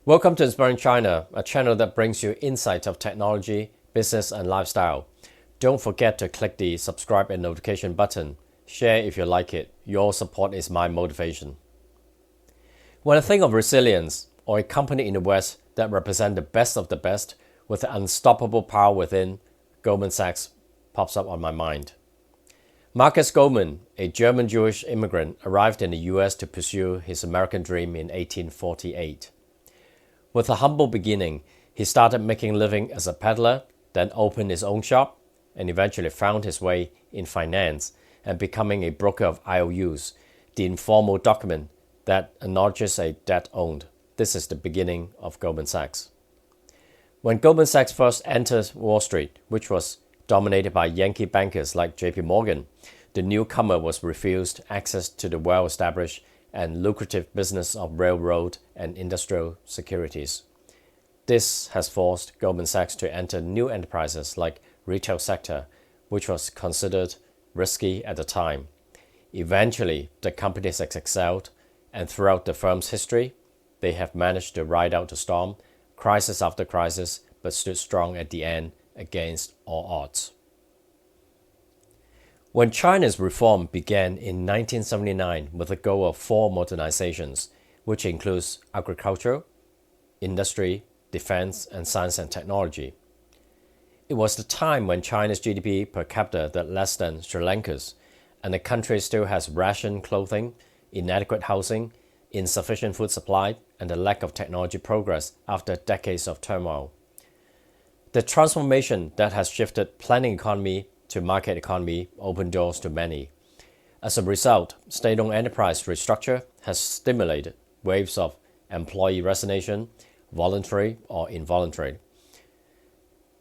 Welcome to Inspiring China, a channel that brings you insights of technology, business, and lifestyle. Don't forget to click the subscribe and notification button. Share if you like it. Your support is my motivation. When I think of resilience, or a company in the West that represents the best of the best with the unstoppable power within, Goldman Sachs pops up on my mind. Marcus Goldman, a German Jewish immigrant, arrived in the US to pursue his American dream in 1848. With a humble beginning, he started making a living as a peddler, then opened his own shop, and eventually found his way in finance and becoming a broker of IOUs, the informal document that acknowledges a debt owed. This is the beginning of Goldman Sachs. When Goldman Sachs first entered Wall Street, which was dominated by Yankee bankers like JP Morgan, the newcomer was refused access to the well-established and lucrative business of railroad and industrial securities. This has forced Goldman Sachs to enter new enterprises like retail sector, which was considered risky at the time. Eventually, the company has excelled, and throughout the firm's history, they have managed to ride out the storm, crisis after crisis, but stood strong at the end against all odds. When China's reform began in 1979 with a goal of 4 modernizations, which includes agriculture, industry, defense, and science and technology. It was the time when China's GDP per capita was less than Sri Lanka's, and the country still has rationed clothing, inadequate housing, insufficient food supply, and a lack of technology progress after decades of turmoil. The transformation that has shifted planning economy to market economy opened doors to many. As a result, state-owned enterprise restructure has stimulated waves of employee resignation, voluntary or involuntary.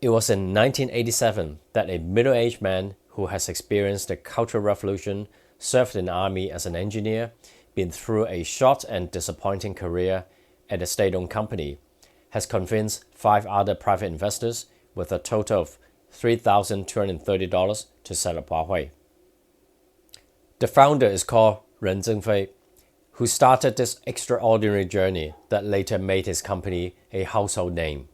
It was in 1987 that a middle-aged man who has experienced the Cultural Revolution, served in the army as an engineer, been through a short and disappointing career at a state-owned company, has convinced 5 other private investors with a total of $3,230 to set up Huawei. The founder is called Ren Zhengfei, who started this extraordinary journey that later made his company a household name.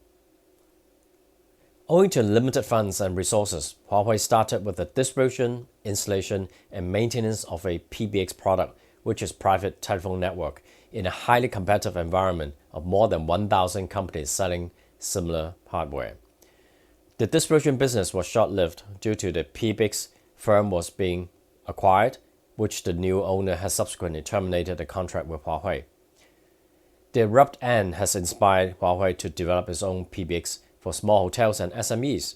Owing to limited funds and resources, Huawei started with the distribution, installation, and maintenance of a PBX product, which is private telephone network, in a highly competitive environment of more than 1,000 companies selling similar hardware. The distribution business was short-lived due to the PBX firm was being acquired, which the new owner has subsequently terminated the contract with Huawei. The abrupt end has inspired Huawei to develop its own PBX for small hotels and SMEs.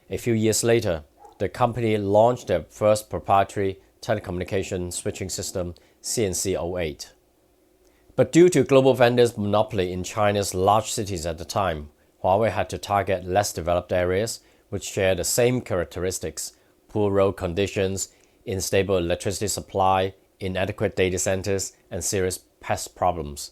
A few years later, the company launched their first proprietary telecommunication switching system, CNC-08. But due to global vendors' monopoly in China's large cities at the time, Huawei had to target less developed areas which share the same characteristics: poor road conditions, unstable electricity supply, inadequate data centers, and serious pest problems.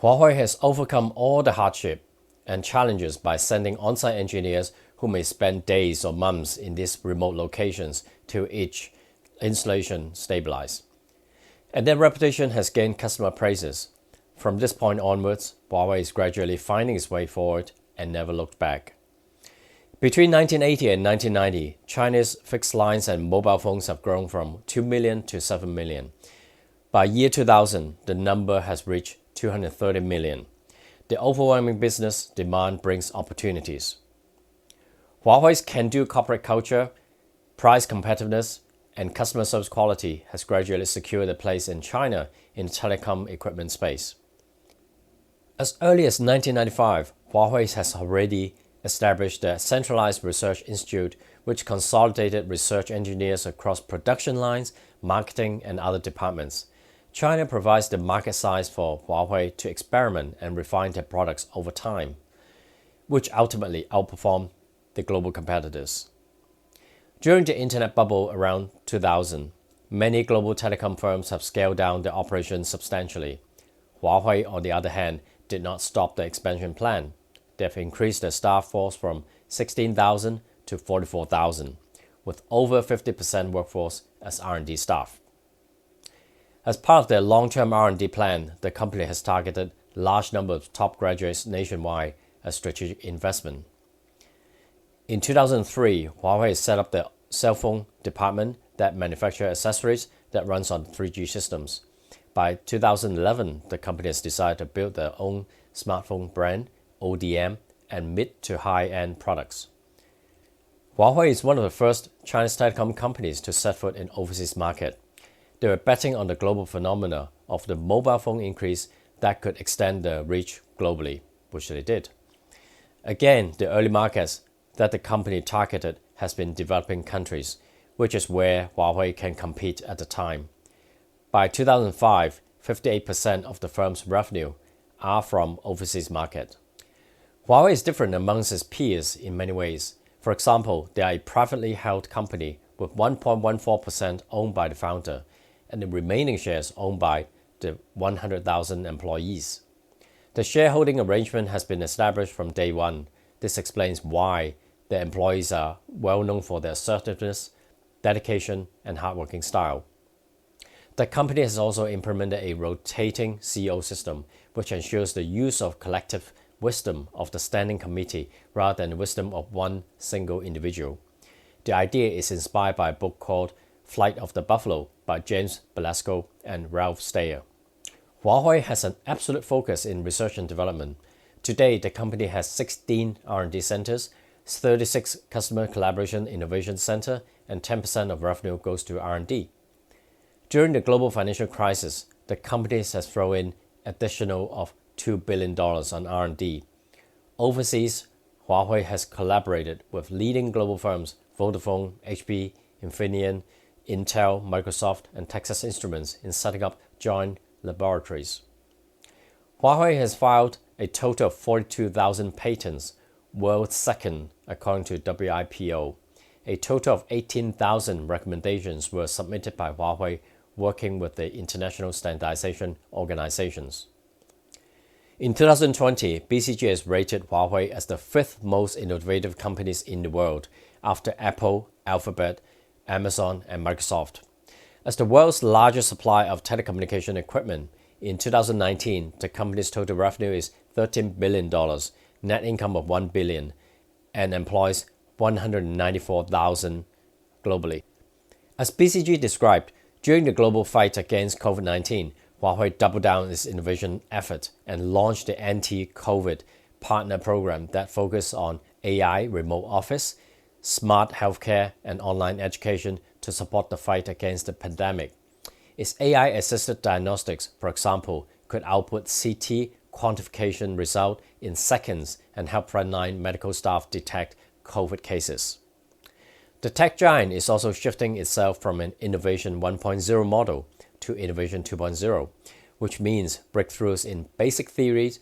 Huawei has overcome all the hardship and challenges by sending on-site engineers who may spend days or months in these remote locations till each installation stabilize. And their reputation has gained customer praises. From this point onwards, Huawei is gradually finding its way forward and never looked back. Between 1980 and 1990, China's fixed lines and mobile phones have grown from 2 million to 7 million. By year 2000, the number has reached 230 million. The overwhelming business demand brings opportunities. Huawei's can-do corporate culture, price competitiveness, and customer service quality has gradually secured a place in China in the telecom equipment space. As early as 1995, Huawei has already established the Centralized Research Institute, which consolidated research engineers across production lines, marketing, and other departments. China provides the market size for Huawei to experiment and refine their products over time, which ultimately outperform the global competitors. During the internet bubble around 2000, many global telecom firms have scaled down their operations substantially. Huawei, on the other hand, did not stop the expansion plan. They have increased their staff force from 16,000 to 44,000, with over 50% workforce as R&D staff. As part of their long-term R&D plan, the company has targeted large number of top graduates nationwide a strategic investment. In 2003, Huawei set up the cell phone department that manufactures accessories that runs on 3G systems. By 2011, the company has decided to build their own smartphone brand, ODM, and mid to high-end products. Huawei is one of the first Chinese telecom companies to set foot in overseas market. They were betting on the global phenomena of the mobile phone increase that could extend their reach globally, which they did. Again, the early markets that the company targeted has been developing countries, which is where Huawei can compete at the time. By 2005, 58% of the firm's revenue are from overseas market. Huawei is different amongst its peers in many ways. For example, they are a privately held company with 1.14% owned by the founder and the remaining shares owned by the 100,000 employees. The shareholding arrangement has been established from day one. This explains why the employees are well known for their assertiveness, dedication, and hardworking style. The company has also implemented a rotating CEO system, which ensures the use of collective wisdom of the standing committee rather than the wisdom of one single individual. The idea is inspired by a book called Flight of the Buffalo by James Belasco and Ralph Steyer. Huawei has an absolute focus in research and development. Today, the company has 16 R&D centers, 36 customer collaboration innovation center, and 10% of revenue goes to R&D. During the global financial crisis, the company has thrown in additional of $2 billion on R&D. Overseas, Huawei has collaborated with leading global firms Vodafone, HP, Infineon, Intel, Microsoft, and Texas Instruments in setting up joint laboratories. Huawei has filed a total of 42,000 patents, world second according to WIPO. A total of 18,000 recommendations were submitted by Huawei working with the international standardization organizations. In 2020, BCG has rated Huawei as the 5th most innovative companies in the world after Apple, Alphabet, Amazon, and Microsoft. As the world's largest supplier of telecommunication equipment, in 2019, the company's total revenue is $13 billion, net income of $1 billion, and employs 194,000 globally. As BCG described, during the global fight against COVID-19, Huawei doubled down its innovation effort and launched the anti-COVID partner program that focused on AI, remote office, smart healthcare, and online education to support the fight against the pandemic. Its AI-assisted diagnostics, for example, could output CT quantification result in seconds and help frontline medical staff detect COVID cases. The tech giant is also shifting itself from an Innovation 1.0 model to Innovation 2.0, which means breakthroughs in basic theories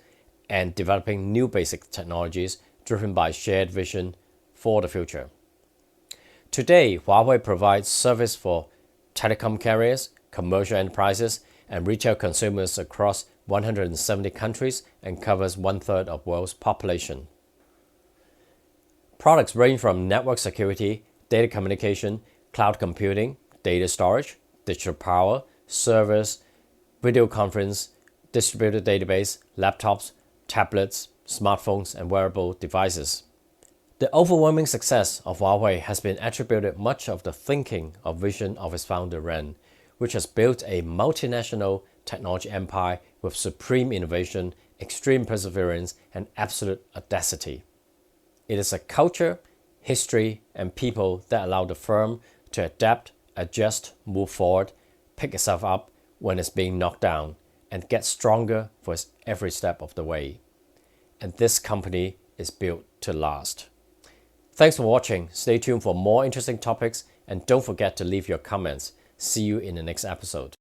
and developing new basic technologies driven by shared vision for the future. Today, Huawei provides service for telecom carriers, commercial enterprises, and retail consumers across 170 countries and covers 1/3 of the world's population. Products range from network security, data communication, cloud computing, data storage, digital power, servers, video conference, distributed database, laptops, tablets, smartphones, and wearable devices. The overwhelming success of Huawei has been attributed much of the thinking of vision of its founder Ren, which has built a multinational technology empire with supreme innovation, extreme perseverance, and absolute audacity. It is a culture, history, and people that allow the firm to adapt, adjust, move forward, pick itself up when it's being knocked down, and get stronger for every step of the way. And this company is built to last. Thanks for watching. Stay tuned for more interesting topics, and don't forget to leave your comments. See you in the next episode.